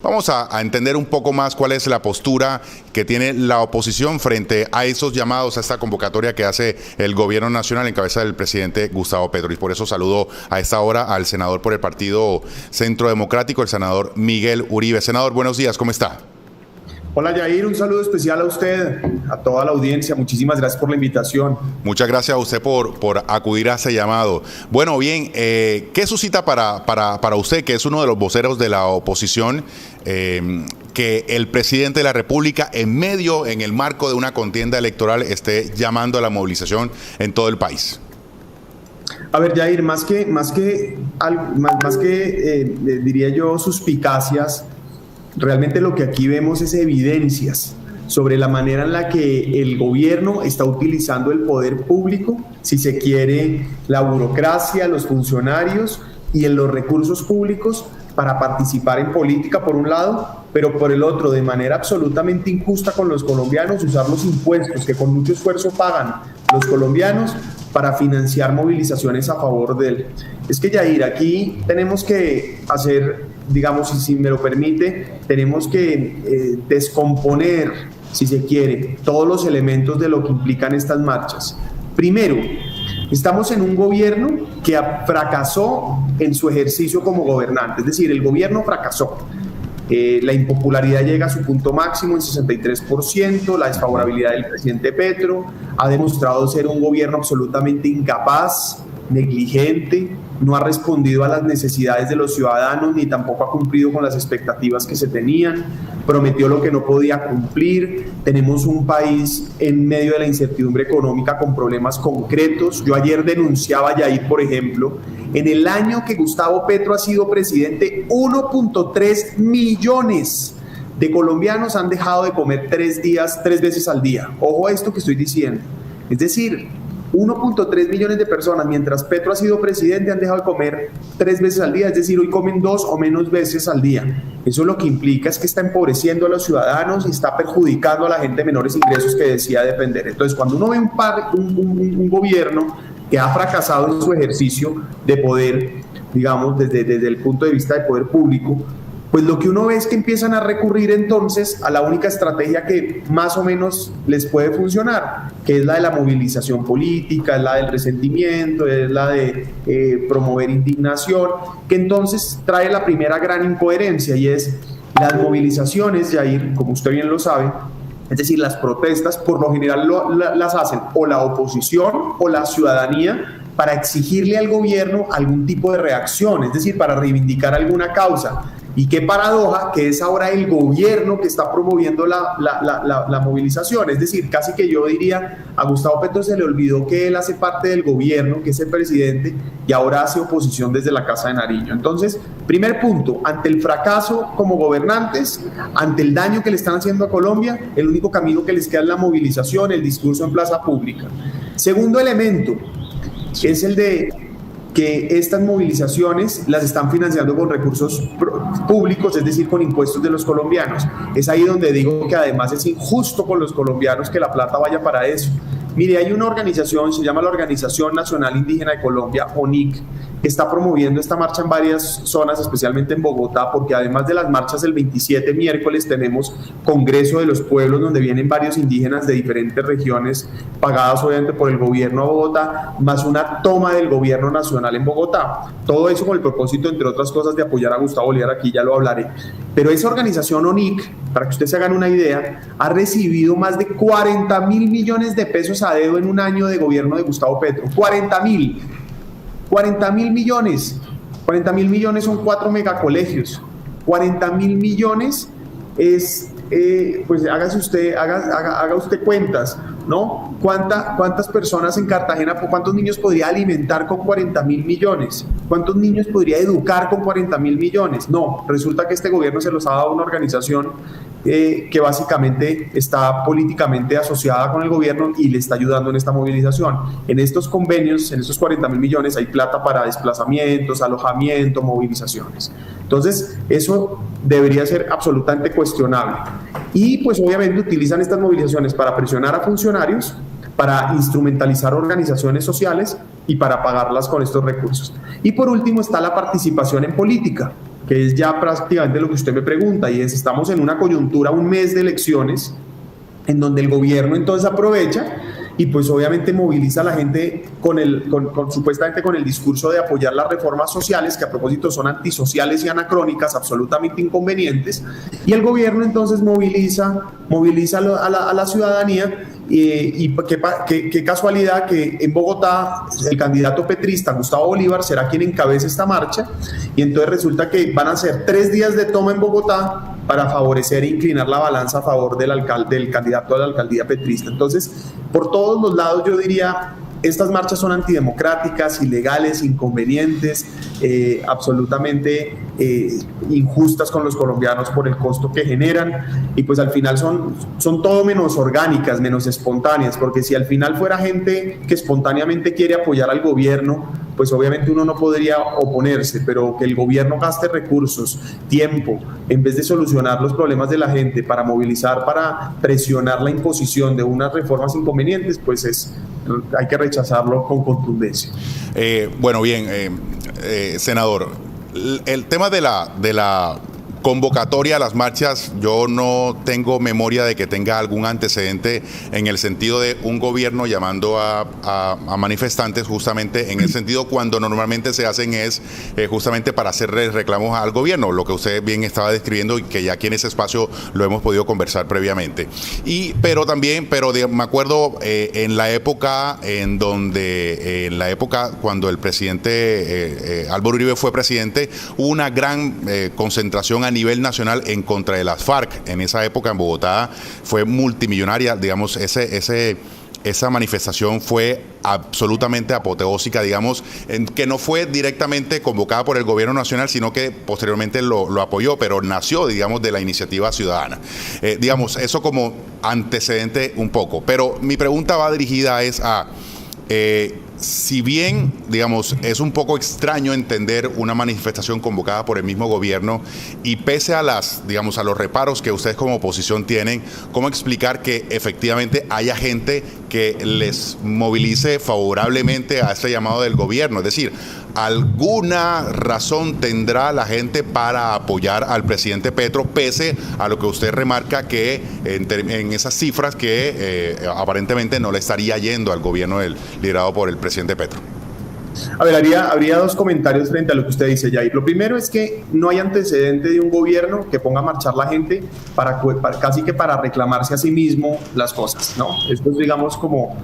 Vamos a entender un poco más cuál es la postura que tiene la oposición frente a esos llamados, a esta convocatoria que hace el gobierno nacional en cabeza del presidente Gustavo Petro. Y por eso saludo a esta hora al senador por el Partido Centro Democrático, el senador Miguel Uribe. Senador, buenos días, ¿cómo está? Hola Yair, un saludo especial a usted, a toda la audiencia. Muchísimas gracias por la invitación. Muchas gracias a usted por acudir a ese llamado. Bueno, bien, ¿qué suscita para usted, que es uno de los voceros de la oposición, que el presidente de la República, en el marco de una contienda electoral, esté llamando a la movilización en todo el país? A ver, Yair, más que diría yo, suspicacias, realmente lo que aquí vemos es evidencias sobre la manera en la que el gobierno está utilizando el poder público, si se quiere, la burocracia, los funcionarios y en los recursos públicos para participar en política por un lado, pero por el otro, de manera absolutamente injusta con los colombianos, usar los impuestos que con mucho esfuerzo pagan los colombianos para financiar movilizaciones a favor de él. Es que, Yair, aquí tenemos que hacer, digamos, si me lo permite, tenemos que descomponer, si se quiere, todos los elementos de lo que implican estas marchas. Primero, estamos en un gobierno que fracasó en su ejercicio como gobernante, es decir, el gobierno fracasó. La impopularidad llega a su punto máximo en 63%, la desfavorabilidad del presidente Petro ha demostrado ser un gobierno absolutamente incapaz, negligente, no ha respondido a las necesidades de los ciudadanos ni tampoco ha cumplido con las expectativas que se tenían, prometió lo que no podía cumplir. Tenemos un país en medio de la incertidumbre económica con problemas concretos. Yo ayer denunciaba, Yair, por ejemplo, en el año que Gustavo Petro ha sido presidente, 1.3 millones de colombianos han dejado de comer 3 veces al día. Ojo a esto que estoy diciendo. Es decir, 1.3 millones de personas, mientras Petro ha sido presidente, han dejado de comer 3 veces al día, es decir, hoy comen 2 o menos veces al día. Eso lo que implica es que está empobreciendo a los ciudadanos y está perjudicando a la gente de menores ingresos que decía defender. Entonces, cuando uno ve un gobierno que ha fracasado en su ejercicio de poder, digamos, desde el punto de vista de poder público, pues lo que uno ve es que empiezan a recurrir entonces a la única estrategia que más o menos les puede funcionar, que es la de la movilización política, es la del resentimiento, es la de promover indignación, que entonces trae la primera gran incoherencia, y es las movilizaciones, Yair, como usted bien lo sabe, es decir, las protestas por lo general las hacen o la oposición o la ciudadanía para exigirle al gobierno algún tipo de reacción, es decir, para reivindicar alguna causa. Y qué paradoja que es ahora el gobierno que está promoviendo la movilización. Es decir, casi que yo diría, a Gustavo Petro se le olvidó que él hace parte del gobierno, que es el presidente, y ahora hace oposición desde la Casa de Nariño. Entonces, primer punto, ante el fracaso como gobernantes, ante el daño que le están haciendo a Colombia, el único camino que les queda es la movilización, el discurso en plaza pública. Segundo elemento, es el de que estas movilizaciones las están financiando con recursos públicos, es decir, con impuestos de los colombianos. Es ahí donde digo que además es injusto con los colombianos que la plata vaya para eso. Mire, hay una organización, se llama la Organización Nacional Indígena de Colombia, ONIC, que está promoviendo esta marcha en varias zonas, especialmente en Bogotá, porque además de las marchas el 27 miércoles tenemos Congreso de los Pueblos, donde vienen varios indígenas de diferentes regiones, pagadas obviamente por el gobierno a Bogotá, más una toma del gobierno nacional en Bogotá. Todo eso con el propósito, entre otras cosas, de apoyar a Gustavo Bolívar, aquí ya lo hablaré. Pero esa organización ONIC, para que ustedes se hagan una idea, ha recibido más de 40.000 millones de pesos a dedo en un año de gobierno de Gustavo Petro. 40.000 millones. 40.000 millones son 4 megacolegios. 40.000 millones es, pues haga usted cuentas, ¿no? ¿Cuántas personas en Cartagena, cuántos niños podría alimentar con 40.000 millones? ¿Cuántos niños podría educar con 40.000 millones? No, resulta que este gobierno se los ha dado a una organización que básicamente está políticamente asociada con el gobierno y le está ayudando en esta movilización. En estos convenios, en estos 40.000 millones, hay plata para desplazamientos, alojamiento, movilizaciones. Entonces, eso debería ser absolutamente cuestionable. Y pues obviamente utilizan estas movilizaciones para presionar a funcionarios, para instrumentalizar organizaciones sociales y para pagarlas con estos recursos. Y por último está la participación en política. que es ya prácticamente lo que usted me pregunta, y es, estamos en una coyuntura, un mes de elecciones, en donde el gobierno entonces aprovecha y pues obviamente moviliza a la gente supuestamente con el discurso de apoyar las reformas sociales, que a propósito son antisociales y anacrónicas, absolutamente inconvenientes, y el gobierno entonces moviliza a la ciudadanía. Y qué casualidad que en Bogotá el candidato petrista Gustavo Bolívar será quien encabece esta marcha, y entonces resulta que van a ser 3 días de toma en Bogotá para favorecer e inclinar la balanza a favor del candidato a la alcaldía petrista. Entonces, por todos los lados yo diría, estas marchas son antidemocráticas, ilegales, inconvenientes, absolutamente injustas con los colombianos por el costo que generan, y pues al final son todo menos orgánicas, menos espontáneas, porque si al final fuera gente que espontáneamente quiere apoyar al gobierno, pues obviamente uno no podría oponerse, pero que el gobierno gaste recursos, tiempo, en vez de solucionar los problemas de la gente para movilizar, para presionar la imposición de unas reformas inconvenientes, pues hay que rechazarlo con contundencia. Bueno, bien, senador, el tema de la convocatoria a las marchas, yo no tengo memoria de que tenga algún antecedente en el sentido de un gobierno llamando a manifestantes, justamente en el sentido cuando normalmente se hacen es justamente para hacerle reclamos al gobierno, lo que usted bien estaba describiendo y que ya aquí en ese espacio lo hemos podido conversar previamente. Pero me acuerdo en la época cuando el presidente Álvaro Uribe fue presidente, hubo una gran concentración a nivel nacional en contra de las FARC. En esa época en Bogotá fue multimillonaria, digamos, esa manifestación fue absolutamente apoteósica, digamos, que no fue directamente convocada por el gobierno nacional, sino que posteriormente lo apoyó, pero nació, digamos, de la iniciativa ciudadana. Digamos, eso como antecedente un poco. Pero mi pregunta va dirigida si bien, digamos, es un poco extraño entender una manifestación convocada por el mismo gobierno y pese a los reparos que ustedes como oposición tienen, ¿cómo explicar que efectivamente haya gente que les movilice favorablemente a este llamado del gobierno? Es decir, ¿alguna razón tendrá la gente para apoyar al presidente Petro, pese a lo que usted remarca que en esas cifras que aparentemente no le estaría yendo al gobierno liderado por el presidente Petro? A ver, habría 2 comentarios frente a lo que usted dice, Jair. Lo primero es que no hay antecedente de un gobierno que ponga a marchar la gente casi que para reclamarse a sí mismo las cosas, ¿no? Esto es, digamos, como,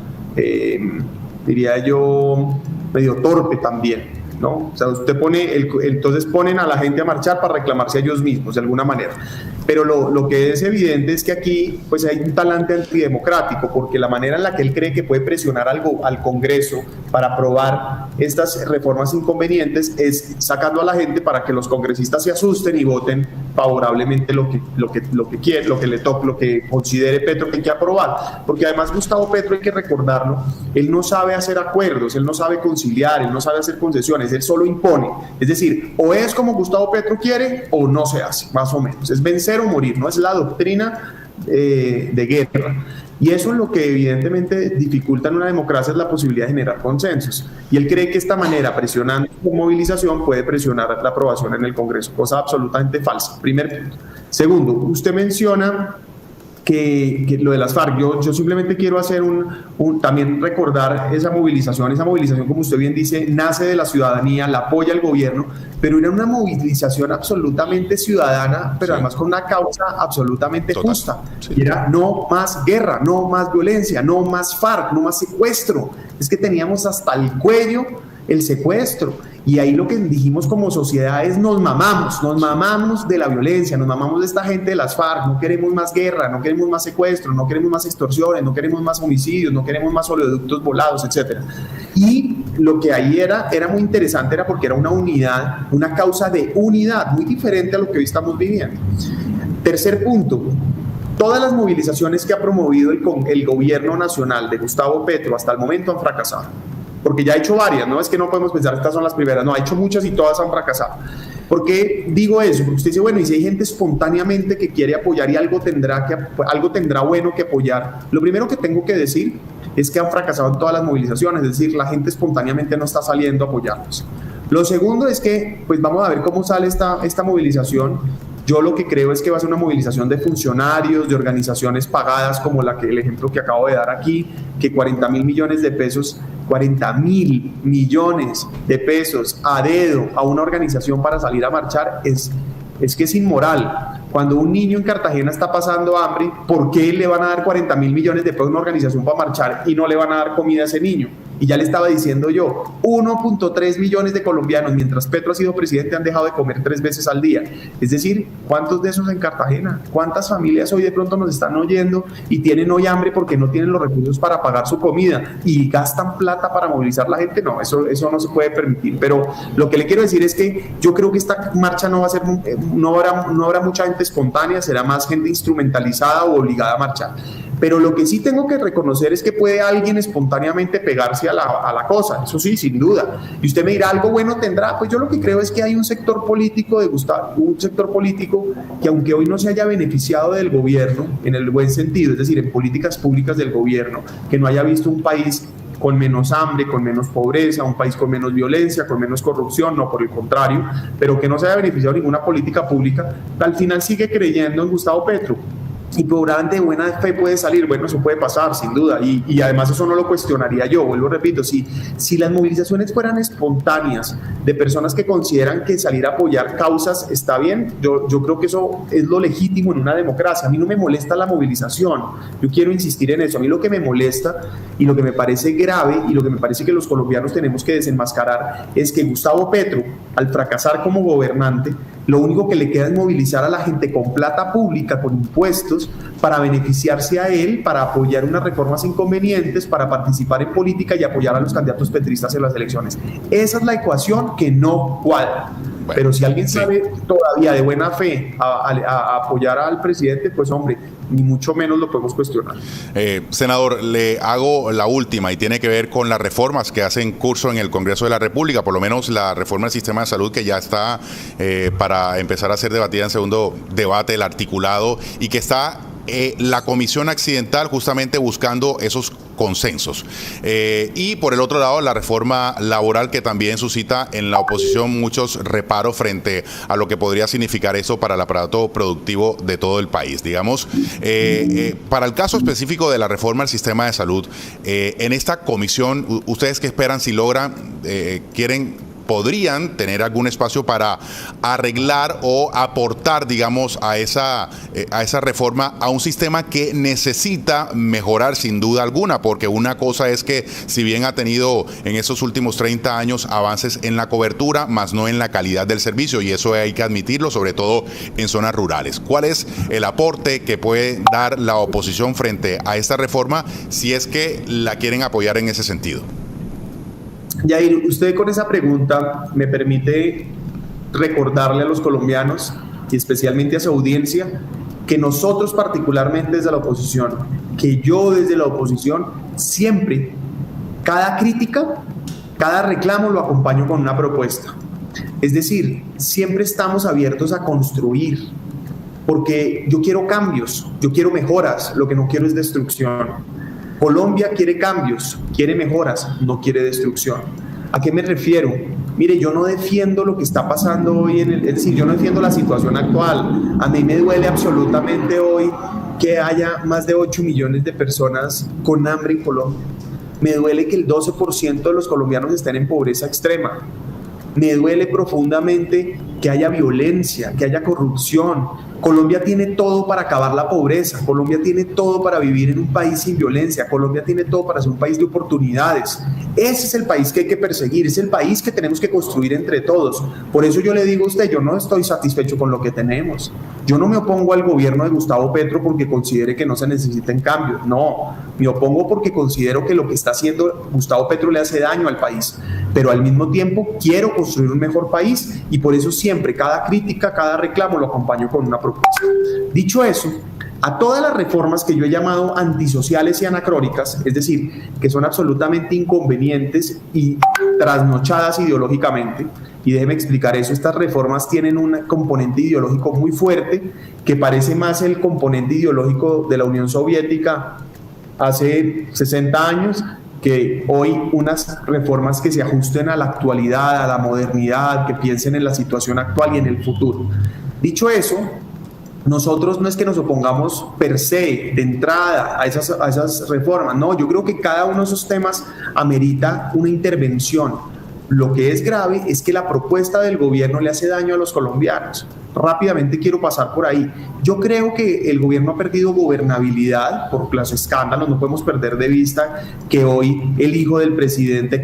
diría yo, medio torpe también, ¿no? O sea, usted entonces ponen a la gente a marchar para reclamarse a ellos mismos, de alguna manera. Pero lo que es evidente es que aquí pues hay un talante antidemocrático, porque la manera en la que él cree que puede presionar al Congreso para aprobar estas reformas inconvenientes es sacando a la gente para que los congresistas se asusten y voten favorablemente lo que quiere, lo que considere Petro que hay que aprobar. Porque además Gustavo Petro, hay que recordarlo, él no sabe hacer acuerdos, él no sabe conciliar, él no sabe hacer concesiones, él solo impone. Es decir, o es como Gustavo Petro quiere o no se hace, más o menos. Es vencer o morir, no es la doctrina de guerra. Y eso es lo que evidentemente dificulta en una democracia, es la posibilidad de generar consensos. Y él cree que esta manera, presionando con movilización, puede presionar la aprobación en el Congreso, cosa absolutamente falsa. Primer punto. Segundo, usted menciona que lo de las FARC, yo simplemente quiero hacer también recordar esa movilización como usted bien dice, nace de la ciudadanía, la apoya el gobierno, pero era una movilización absolutamente ciudadana, pero además con una causa absolutamente justa, y era no más guerra, no más violencia, no más FARC, no más secuestro. Es que teníamos hasta el cuello el secuestro, y ahí lo que dijimos como sociedad es nos mamamos de la violencia, nos mamamos de esta gente de las FARC, no queremos más guerra, no queremos más secuestro, no queremos más extorsiones, no queremos más homicidios, no queremos más oleoductos volados, etc. Y lo que ahí era muy interesante, era porque era una unidad, una causa de unidad muy diferente a lo que hoy estamos viviendo. Tercer punto, todas las movilizaciones que ha promovido el gobierno nacional de Gustavo Petro hasta el momento han fracasado. Porque ya ha hecho varias, no es que no podemos pensar estas son las primeras, no, ha hecho muchas y todas han fracasado. ¿Por qué digo eso? Porque usted dice, bueno, y si hay gente espontáneamente que quiere apoyar y algo tendrá bueno que apoyar. Lo primero que tengo que decir es que han fracasado en todas las movilizaciones, es decir, la gente espontáneamente no está saliendo a apoyarlos. Lo segundo es que, pues vamos a ver cómo sale esta movilización. Yo lo que creo es que va a ser una movilización de funcionarios, de organizaciones pagadas, como el ejemplo que acabo de dar aquí, que 40.000 millones de pesos, 40.000 millones de pesos a dedo a una organización para salir a marchar es que es inmoral. Cuando un niño en Cartagena está pasando hambre, ¿por qué le van a dar 40.000 millones de pesos a una organización para marchar y no le van a dar comida a ese niño? Y ya le estaba diciendo yo, 1.3 millones de colombianos, mientras Petro ha sido presidente, han dejado de comer 3 veces al día. Es decir, ¿cuántos de esos en Cartagena? ¿Cuántas familias hoy de pronto nos están oyendo y tienen hoy hambre porque no tienen los recursos para pagar su comida y gastan plata para movilizar a la gente? No, eso no se puede permitir. Pero lo que le quiero decir es que yo creo que esta marcha no va a ser, no habrá mucha gente espontánea, será más gente instrumentalizada o obligada a marchar. Pero lo que sí tengo que reconocer es que puede alguien espontáneamente pegarse a la cosa, eso sí, sin duda. Y usted me dirá, ¿algo bueno tendrá? Pues yo lo que creo es que hay un sector político que aunque hoy no se haya beneficiado del gobierno, en el buen sentido, es decir, en políticas públicas del gobierno, que no haya visto un país con menos hambre, con menos pobreza, un país con menos violencia, con menos corrupción, no, por el contrario, pero que no se haya beneficiado de ninguna política pública, al final sigue creyendo en Gustavo Petro. Y probablemente de buena fe puede salir, bueno, eso puede pasar, sin duda, y además eso no lo cuestionaría yo, vuelvo, repito, si las movilizaciones fueran espontáneas de personas que consideran que salir a apoyar causas está bien, yo creo que eso es lo legítimo en una democracia. A mí no me molesta la movilización, yo quiero insistir en eso. A mí lo que me molesta y lo que me parece grave y lo que me parece que los colombianos tenemos que desenmascarar es que Gustavo Petro, al fracasar como gobernante, lo único que le queda es movilizar a la gente con plata pública, con impuestos, para beneficiarse a él, para apoyar unas reformas inconvenientes, para participar en política y apoyar a los candidatos petristas en las elecciones. Esa es la ecuación que no cuadra. Bueno, pero si alguien sabe todavía de buena fe a apoyar al presidente, pues hombre, ni mucho menos lo podemos cuestionar. Senador, le hago la última y tiene que ver con las reformas que hacen curso en el Congreso de la República, por lo menos la reforma del sistema de salud que ya está para empezar a ser debatida en segundo debate, el articulado, y que está la Comisión Accidental justamente buscando esos consensos. Y por el otro lado, la reforma laboral que también suscita en la oposición muchos reparos frente a lo que podría significar eso para el aparato productivo de todo el país. Digamos, para el caso específico de la reforma al sistema de salud, en esta comisión, ¿ustedes qué esperan si logran, podrían tener algún espacio para arreglar o aportar, digamos, a esa reforma, a un sistema que necesita mejorar sin duda alguna? Porque una cosa es que, si bien ha tenido en esos últimos 30 años avances en la cobertura, más no en la calidad del servicio, y eso hay que admitirlo, sobre todo en zonas rurales. ¿Cuál es el aporte que puede dar la oposición frente a esta reforma, si es que la quieren apoyar en ese sentido? Yair, usted con esa pregunta me permite recordarle a los colombianos y especialmente a su audiencia que nosotros, particularmente desde la oposición, que yo desde la oposición siempre, cada crítica, cada reclamo lo acompaño con una propuesta. Es decir, siempre estamos abiertos a construir, porque yo quiero cambios, yo quiero mejoras, lo que no quiero es destrucción. Colombia quiere cambios, quiere mejoras, no quiere destrucción. ¿A qué me refiero? Mire, yo no defiendo lo que está pasando hoy, es decir, yo no defiendo la situación actual. A mí me duele absolutamente hoy que haya más de 8 millones de personas con hambre en Colombia. Me duele que el 12% de los colombianos estén en pobreza extrema. Me duele profundamente que haya violencia, que haya corrupción. Colombia tiene todo para acabar la pobreza, Colombia tiene todo para vivir en un país sin violencia, Colombia tiene todo para ser un país de oportunidades. Ese es el país que hay que perseguir, es el país que tenemos que construir entre todos. Por eso yo le digo a usted, yo no estoy satisfecho con lo que tenemos. Yo no me opongo al gobierno de Gustavo Petro porque considere que no se necesiten cambios, no. Me opongo porque considero que lo que está haciendo Gustavo Petro le hace daño al país. Pero al mismo tiempo quiero construir un mejor país y por eso siempre, cada crítica, cada reclamo lo acompaño con una propuesta. Dicho eso, a todas las reformas que yo he llamado antisociales y anacrónicas, es decir, que son absolutamente inconvenientes y trasnochadas ideológicamente, y déjeme explicar eso, estas reformas tienen un componente ideológico muy fuerte que parece más el componente ideológico de la Unión Soviética hace 60 años que hoy unas reformas que se ajusten a la actualidad, a la modernidad, que piensen en la situación actual y en el futuro. Dicho eso, nosotros no es que nos opongamos per se, de entrada, a esas reformas. No, yo creo que cada uno de esos temas amerita una intervención. Lo que es grave es que la propuesta del gobierno le hace daño a los colombianos. Rápidamente quiero pasar por ahí. Yo creo que el gobierno ha perdido gobernabilidad por los escándalos. No podemos perder de vista que hoy el hijo del presidente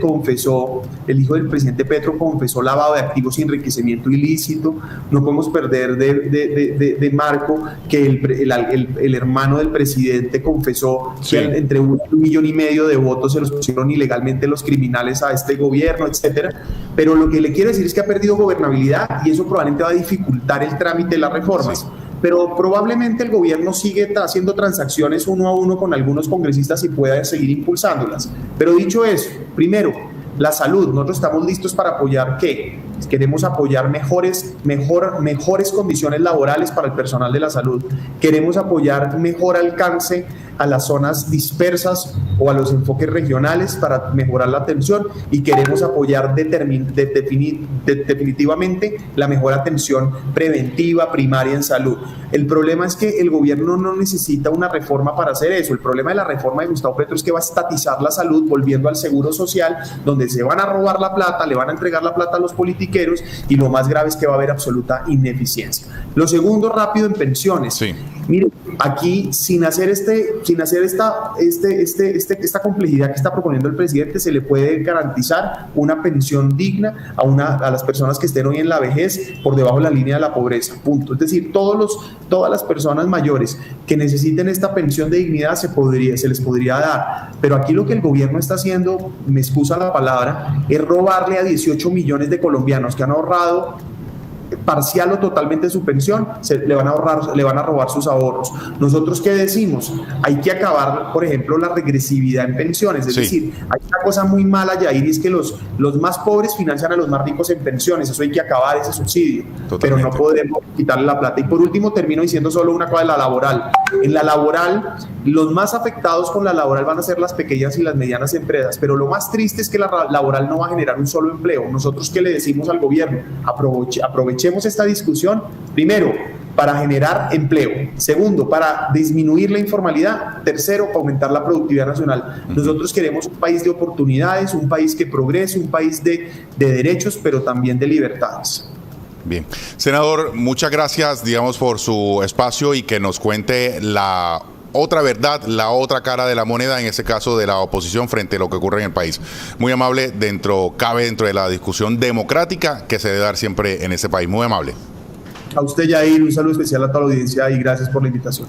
Petro confesó lavado de activos y enriquecimiento ilícito. No podemos perder de marco que el hermano del presidente confesó que entre 1,5 millones de votos se los pusieron ilegalmente los criminales a este gobierno, etcétera. Pero lo que le quiero decir es que ha perdido gobernabilidad y eso probablemente va a dificultar el trámite de las reformas. Sí. Pero probablemente el gobierno sigue haciendo transacciones uno a uno con algunos congresistas y pueda seguir impulsándolas. Pero dicho eso, primero, la salud. Nosotros estamos listos para apoyar ¿qué? Queremos apoyar mejores condiciones laborales para el personal de la salud. Queremos apoyar mejor alcance a las zonas dispersas o a los enfoques regionales para mejorar la atención y queremos apoyar definitivamente la mejor atención preventiva primaria en salud. El problema es que el gobierno no necesita una reforma para hacer eso. El problema de la reforma de Gustavo Petro es que va a estatizar la salud volviendo al seguro social, donde se van a robar la plata, le van a entregar la plata a los politiqueros y lo más grave es que va a haber absoluta ineficiencia. Lo segundo, rápido, en pensiones. Sí. Mire, aquí sin hacer esta complejidad que está proponiendo el presidente, se le puede garantizar una pensión digna a las personas que estén hoy en la vejez por debajo de la línea de la pobreza, punto. Es decir, todas las personas mayores que necesiten esta pensión de dignidad se les podría dar, pero aquí lo que el gobierno está haciendo, me excusa la palabra, es robarle a 18 millones de colombianos que han ahorrado parcial o totalmente su pensión, le van a robar sus ahorros. Nosotros, ¿qué decimos? Hay que acabar, por ejemplo, la regresividad en pensiones, es decir, hay una cosa muy mala, Yair, y es que los más pobres financian a los más ricos en pensiones. Eso hay que acabar, ese subsidio. Totalmente. Pero no podemos quitarle la plata. Y por último, termino diciendo solo una cosa de la laboral. En la laboral, los más afectados con la laboral van a ser las pequeñas y las medianas empresas, pero lo más triste es que la laboral no va a generar un solo empleo. Nosotros, ¿qué le decimos al gobierno? Aprovechemos esta discusión, primero, para generar empleo, segundo, para disminuir la informalidad, tercero, para aumentar la productividad nacional. Nosotros queremos un país de oportunidades, un país que progrese, un país de derechos, pero también de libertades. Bien. Senador, muchas gracias, por su espacio y que nos cuente la otra verdad, la otra cara de la moneda, en ese caso de la oposición frente a lo que ocurre en el país. Muy amable, cabe dentro de la discusión democrática que se debe dar siempre en ese país. Muy amable. A usted, Yair, un saludo especial a toda la audiencia y gracias por la invitación.